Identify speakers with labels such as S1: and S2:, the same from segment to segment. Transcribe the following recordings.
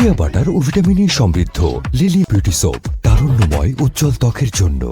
S1: Shea butter ও vitamin E সমৃদ্ধ lily beauty soap, তারুণ্যময় উজ্জ্বল ত্বকের জন্য।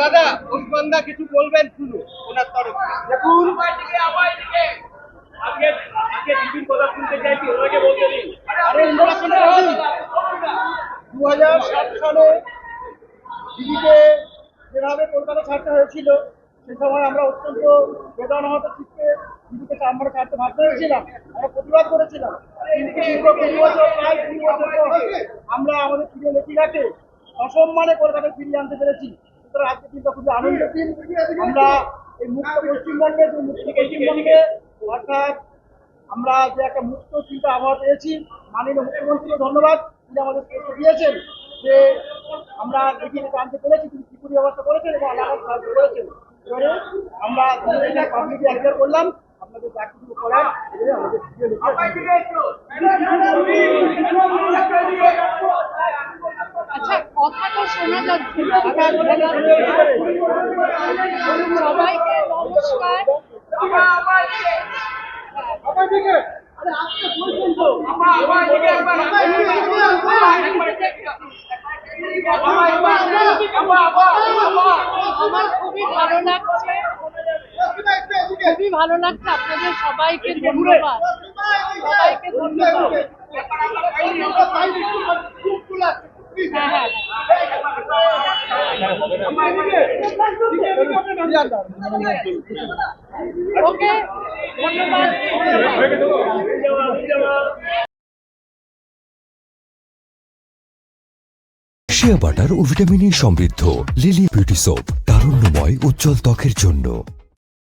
S2: দাদা ওসমানদা কিছু বলবেন শুনুন ওনার তরফ দেখুন আজকে টিভির কথা শুনতে চাইছি ওনাকে বলতে দিন। আরে 2007 সালে দিল্লিতে যেভাবে কলকাতা ছাড়তে হয়েছিল সে সময় আমরা অত্যন্ত বেদনাহত চিত্তে দিল্লিতে আমরা ছাড়তে বাধ্য হয়েছিলাম, আমরা প্রতিবাদ করেছিলাম। কিন্তু দীর্ঘ 2 বছর প্রায় 2 বছর পর আমরা আমাদের প্রিয় লেখিকাকে অসম্মানে কলকাতায় ফিরিয়ে আনতে পেরেছি। সুতরাং আজকে দিনটা খুবই আনন্দের দিন। আমরা এই মুক্ত পশ্চিমবঙ্গে অর্থাৎ আমরা যে একটা মুক্ত চিন্তা আবহাওয়া পেয়েছি, মাননীয় মুখ্যমন্ত্রীকে ধন্যবাদ, তিনি আমাদের দিয়েছেন যে আমরা লেখিকাকে আনতে পেরেছি, তিনি ত্রিপুরি ব্যবস্থা করেছেন এবং আমাদের সাহায্য করেছেন। এবারে আমরা পাবলিকলি অ্যাকচার করলাম আপনাদের চাকরি করার আমাদের
S3: আচ্ছা, কথা তো শোনা যাচ্ছে। সবাইকে নমস্কার। আমার খুবই ভালো লাগছে, আপনাদের সবাইকে ধন্যবাদ, সবাইকে ধন্যবাদ। ওকে, ধন্যবাদ।
S1: শিয়া বাটার ও ভিটামিন ই সমৃদ্ধ লিলি বিউটি সোপ, তারুণ্যময় উজ্জ্বল ত্বকের জন্য।